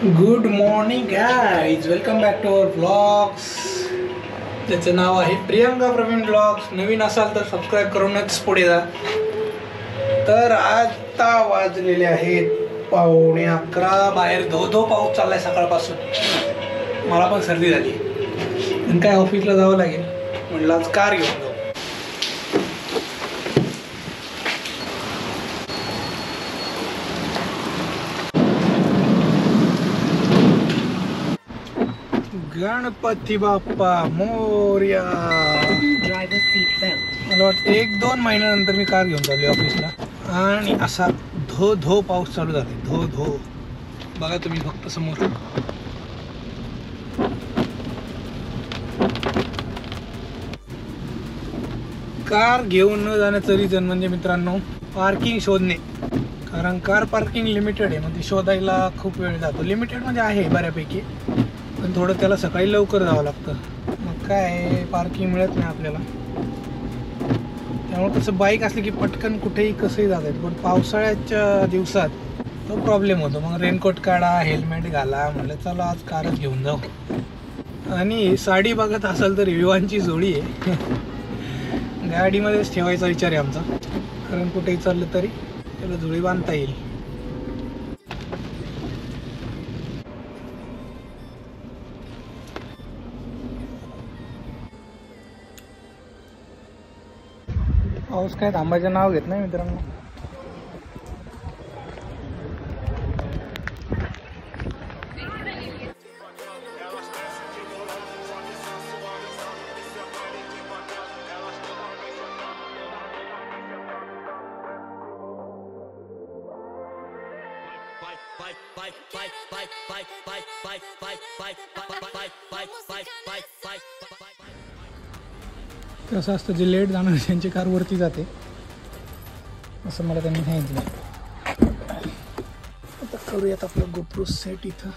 Good morning guys, welcome back to our vlogs. त्याचं नाव आहे प्रियंका प्रवीण व्लॉग्स. नवीन असाल तर सबस्क्राईब करूनच पुढे जा. तर आता वाजलेले आहेत 11:15. बाहेर धो पाऊस चाललाय सकाळपासून. मला पण सर्दी झाली आणि काय ऑफिसला जावं लागेल म्हटलं आज कार घेऊन जाऊ. गणपती बाप्पा मोरया. मला वाटतं 1-2 महिन्यानंतर मी कार घेऊन चालली ऑफिसला आणि असा धो पाऊस चालू झाला. धो बघा तुम्ही फक्त समोर. कार घेऊन न जाण्याचं रिझन म्हणजे मित्रांनो पार्किंग शोधणे. कारण कार पार्किंग लिमिटेड आहे, मग ती शोधायला खूप वेळ जातो. लिमिटेड म्हणजे आहे बऱ्यापैकी, पण थोडं त्याला सकाळी लवकर जावं लागतं. मग काय पार्किंग मिळत नाही आपल्याला. त्यामुळे कसं बाईक असली की पटकन कुठेही कसंही जात आहे. पण पावसाळ्याच्या दिवसात तो प्रॉब्लेम होतो. मग रेनकोट काढा, हेल्मेट घाला. म्हटलं चला आज कारच घेऊन जाऊ. आणि साडी बघत असाल तर विवांची जोडी आहे. गाडीमध्येच ठेवायचा विचार आहे आमचा, कारण कुठेही चाललं तरी त्याला जोडी बांधता येईल. पाऊस काय थांबायचं नाव घेत नाही मित्रांनो. कसं असतं, जे लेट जाणार त्यांची कार वरती जाते असं मला त्यांनी सांगितलं. आता करूयात आपलं गोप्रो सेट इथं,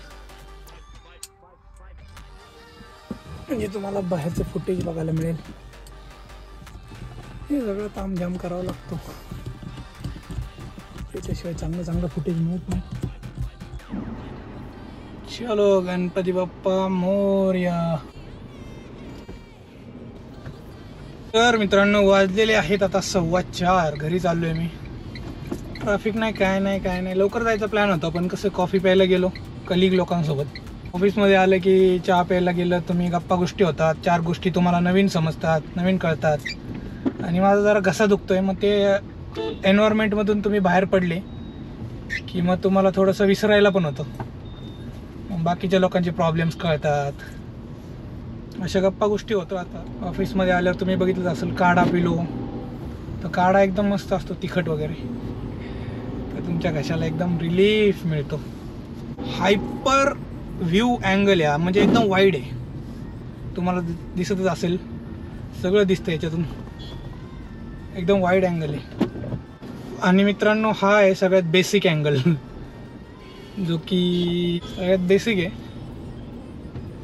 म्हणजे तुम्हाला बाहेरचं फुटेज बघायला मिळेल. हे सगळं तामझाम करावं लागतो, त्याच्याशिवाय चांगलं फुटेज मिळत नाही. चलो गणपती बाप्पा मोरया. तर मित्रांनो वाजलेले आहेत आता 4:15. घरी चाललोय मी. ट्रॅफिक नाही, काय नाही. लवकर जायचा प्लॅन होता, पण कसं कॉफी प्यायला गेलो कलिग लोकांसोबत. ऑफिसमध्ये आलं की चहा प्यायला गेलं तुम्ही, गप्पा गोष्टी होतात. 4 गोष्टी तुम्हाला नवीन समजतात, नवीन कळतात. आणि माझा जरा घसा दुखतोय, मग ते एन्व्हायरमेंटमधून तुम्ही बाहेर पडले की मग तुम्हाला थोडंसं विसरायला पण होतं. मग बाकीच्या लोकांचे प्रॉब्लेम्स कळतात, अशा गप्पा गोष्टी होतो. आता ऑफिसमध्ये आल्यावर तुम्ही बघितलं असेल काढा पिलो, तर काढा एकदम मस्त असतो, तिखट वगैरे. तर तुमच्या घशाला एकदम रिलीफ मिळतो. हायपर व्ह्यू अँगल या म्हणजे एकदम वाईड आहे, तुम्हाला दिसतच असेल, सगळं दिसतं याच्यातून. एकदम वाईड अँगल आहे. आणि मित्रांनो हा आहे सगळ्यात बेसिक अँगल, जो की सगळ्यात बेसिक आहे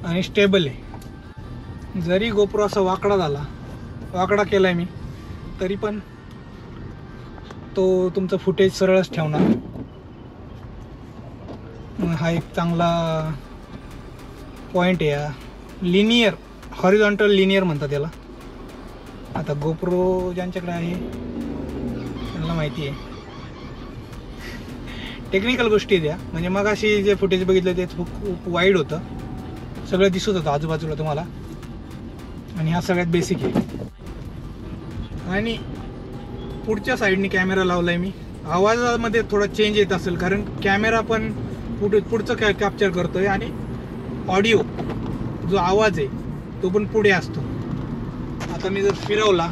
आणि स्टेबल आहे. जरी गोप्रो असा वाकडा केलाय मी, तरी पण तो तुमचं फुटेज सरळच ठेवणार. हा एक चांगला पॉईंट आहे. लिनियर, हॉरिझॉन्टल लिनियर म्हणतात त्याला. आता गोप्रो ज्यांच्याकडे आहे त्यांना माहिती आहे. टेक्निकल गोष्टी द्या, म्हणजे मग अशी जे फुटेज बघितलं ते खूप वाईड होतं, सगळं दिसत होतं आजूबाजूला तुम्हाला. आणि हा सगळ्यात बेसिक आहे. आणि पुढच्या साईडने कॅमेरा लावलाय मी. आवाजामध्ये थोडा चेंज येत असेल, कारण कॅमेरा पण पुढचं कॅप्चर करतोय आणि ऑडिओ जो आवाज आहे तो पण पुढे असतो. आता मी जर फिरवला,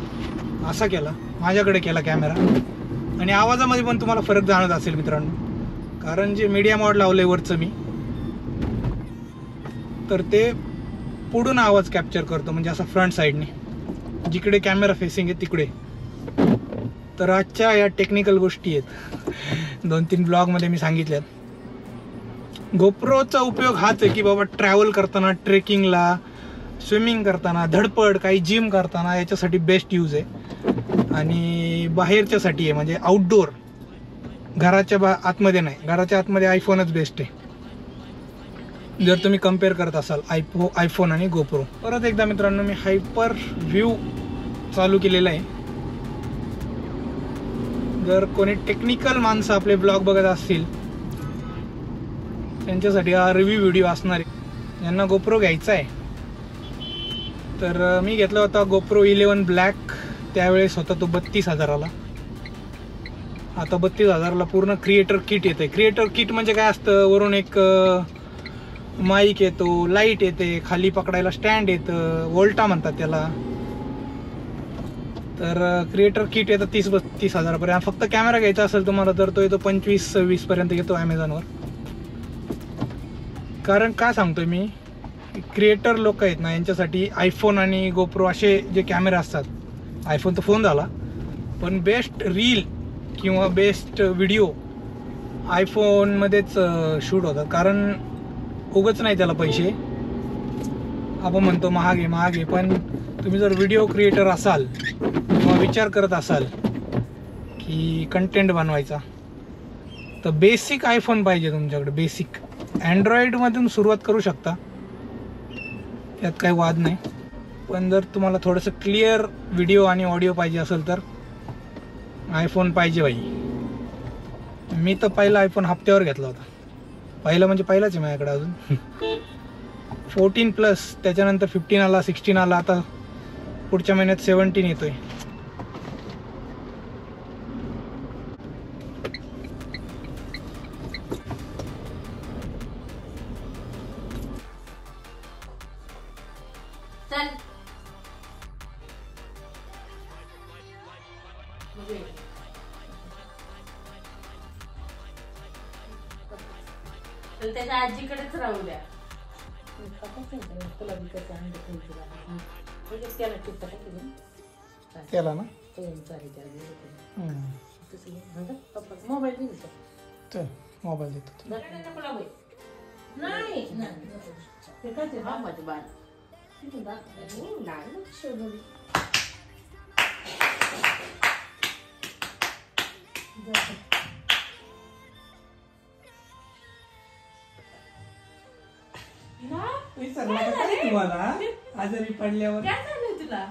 असा केला, माझ्याकडे केला कॅमेरा, आणि आवाजामध्ये पण तुम्हाला फरक जाणवत असेल मित्रांनो. कारण जे मीडिया मॉड लावलंय वरचं मी, तर ते पुढून आवाज कॅप्चर करतो, म्हणजे असा फ्रंट साईडने, जिकडे कॅमेरा फेसिंग आहे तिकडे. तर आजच्या या टेक्निकल गोष्टी आहेत, 2-3 ब्लॉगमध्ये मी सांगितल्यात. गोप्रोचा उपयोग हाच आहे की बाबा ट्रॅव्हल करताना, ट्रेकिंगला, स्विमिंग करताना, धडपड, काही जिम करताना याच्यासाठी बेस्ट यूज आहे. आणि बाहेरच्यासाठी आहे, म्हणजे आउटडोर, घराच्या आतमध्ये नाही. घराच्या आतमध्ये आयफोनच बेस्ट आहे. जर तुम्ही कम्पेअर करत असाल आयफोन आणि गोप्रो. परत एकदा मित्रांनो मी हायपर व्ह्यू चालू केलेला आहे. जर कोणी टेक्निकल माणसं आपले ब्लॉग बघत असतील त्यांच्यासाठी हा रिव्ह्यू व्हिडिओ असणार आहे. ज्यांना गोप्रो घ्यायचा आहे तर मी घेतला होता गोप्रो 11 ब्लॅक. त्यावेळेस होता तो 32,000ला. आता 32,000ला पूर्ण क्रिएटर किट येते. क्रिएटर किट म्हणजे काय असतं, वरून एक माईक येतो, लाईट येते, खाली पकडायला स्टँड येतं, वोल्टा म्हणतात त्याला. तर क्रिएटर किट येतं 30-32,000पर्यंत. फक्त कॅमेरा घ्यायचा असेल तुम्हाला तर तो येतो 25-26 पर्यंत येतो ॲमेझॉनवर. कारण का सांगतोय मी, क्रिएटर लोक आहेत ना यांच्यासाठी आयफोन आणि गोप्रो असे जे कॅमेरे असतात, आयफोन तर फोन झाला पण बेस्ट रील किंवा बेस्ट व्हिडिओ आयफोनमध्येच शूट होतात. कारण उगच नाही त्याला पैसे. आपण म्हणतो महाग आहे, पण तुम्ही जर व्हिडिओ क्रिएटर असाल किंवा विचार करत असाल की कंटेंट बनवायचा तर बेसिक आयफोन पाहिजे तुमच्याकडे. बेसिक अँड्रॉईडमधून सुरुवात करू शकता, यात काही वाद नाही. पण जर तुम्हाला थोडंसं क्लिअर व्हिडिओ आणि ऑडिओ पाहिजे असेल तर आयफोन पाहिजे बाई. मी तर पहिला आयफोन हप्त्यावर घेतला होता. पहिला म्हणजे पहिलाच आहे माझ्याकडे अजून. 14+, त्याच्यानंतर 15 आला, 16 आला, आता पुढच्या महिन्यात 17 येतोय. तर त्याच्या आजीकडेच राहू द्या. त्याला ना मोबाईल मोबाईल देतो. नाही तुम्हाला आजारी पडल्यावर काय झालं तुला?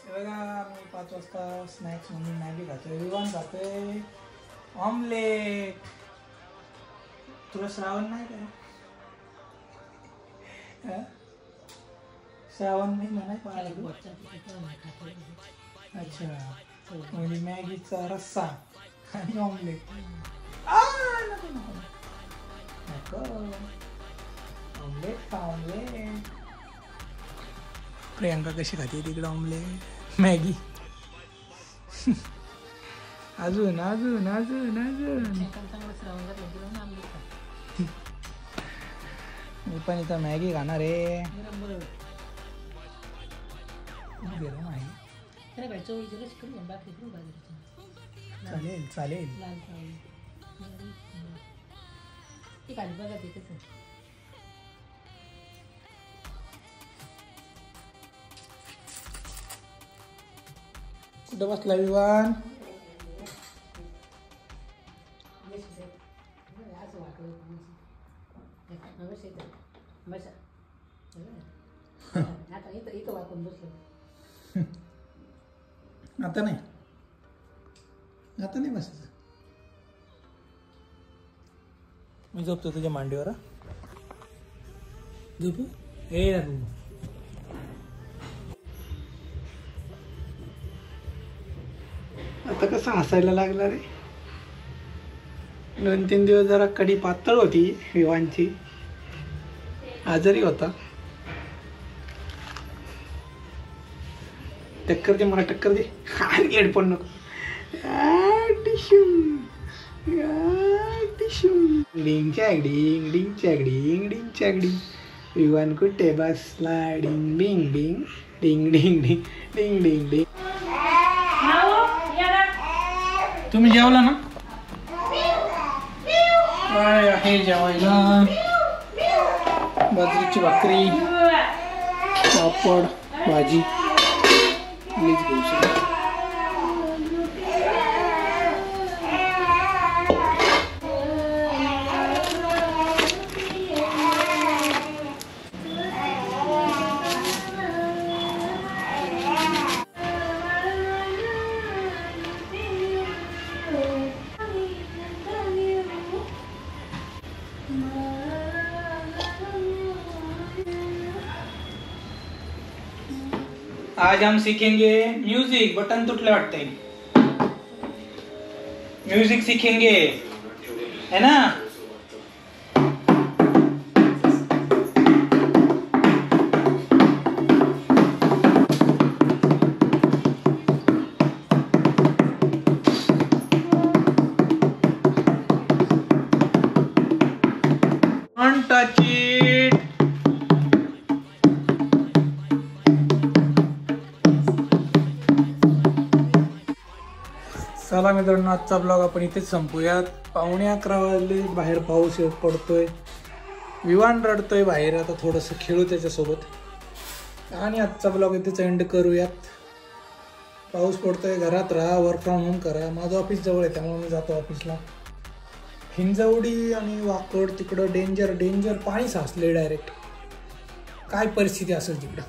बघा मी 5 वाजता स्नॅक्स म्हणून मॅगी खातोय. विवान खातोय ऑमलेट. तुला श्रावण नाही का? श्रावण महिना नाही पाहिजे. अच्छा, म्हणजे मॅगीचा रस्सा आणि ऑमलेट. ऑमलेट खा ऑमलेट. प्रियांका कशी खाते तिकडे ऑमलेट मॅगी. अजून अजून अजून अजून मी पण इथं मॅगी खाणार आहे. चालेल चालेल. कुठं बसला विवान? आता नाही, आता नाही बसायचं. मी झोपतो तुझ्या मांडीवर. झोपू हे आता कसं हसायला लागला रे. 2-3 दिवस जरा कडी पातळ होती विवानची, आजारी होता. टक्कर दे मला, टक्कर दे. आणि हेडफोन नको. डिंग चॅक डिंग डिंग चॅक डिंग डिंग चॅक डिंग. विवान कुठे बसला? डिंग डिंग डिंग डिंग डिंग डिंग डिंग डिंग डिंग. तुम्ही जेवला ना? काय आहे जेवायला? बाजरीची भाकरी, पापड, भाजी. मीच घेऊ शकतो. आज हम सीखेंगे म्यूजिक. बटन तुटले वाटते. म्यूजिक सीखेंगे है ना. Don't touch it. चला मित्रांनो, आजचा ब्लॉग आपण इथेच संपूयात. 11:15 वाजले, बाहेर पाऊस पडतोय, विमान रडतोय बाहेर. आता थोडंसं खेळू त्याच्यासोबत आणि आजचा ब्लॉग इथेच एंड करूयात. पाऊस पडतोय, घरात राहा, वर्क फ्रॉम होम करा. माझं ऑफिस जवळ आहे त्यामुळे मी जातो ऑफिसला. हिंजवडी आणि वाकड तिकडं डेंजर पाणी साचले डायरेक्ट. काय परिस्थिती असेल तिकडं.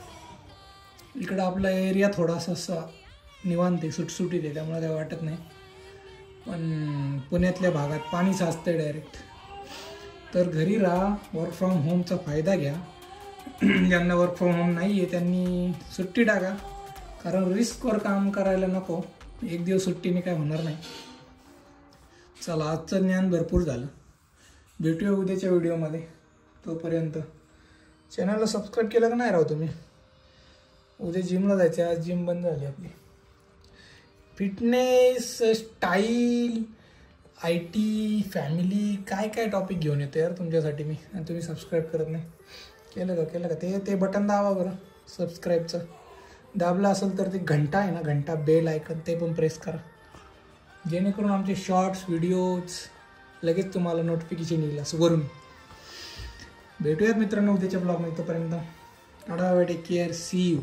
इकडं आपला एरिया थोडासा असा निवांत आहे, सुटसुटीत आहे, त्यामुळे काय वाटत नाही. पण पुण्यातल्या भागात पाणी साचतंय डायरेक्ट. तर घरी राहा, वर्क फ्रॉम होमचा फायदा घ्या. ज्यांना वर्क फ्रॉम होम नाही आहे त्यांनी सुट्टी टाका, कारण रिस्कवर काम करायला नको. एक दिवस सुट्टीने काय होणार नाही. चला, आजचं ज्ञान भरपूर झालं. भेटूया उद्याच्या व्हिडिओमध्ये. तोपर्यंत चॅनलला सबस्क्राईब केलं का नाही राव तुम्ही. उद्या जिमला जायचं. आज जिम बंद झाली आपली. फिटनेस, स्टाईल, IT, फॅमिली, काय काय टॉपिक घेऊन येतो यार तुमच्यासाठी मी. आणि तुम्ही सबस्क्राईब करत नाही. केलं का ते बटन दाबा बरं सबस्क्राईबचं. दाबलं असेल तर ते घंटा आहे ना, घंटा बेल आयकन, ते पण प्रेस करा, जेणेकरून आमचे शॉर्ट्स व्हिडिओज लगेच तुम्हाला नोटिफिकेशन येईल असं वरून. भेटूयात मित्रांनो उद्याच्या ब्लॉगमध्ये. तोपर्यंत tata, take care, see you.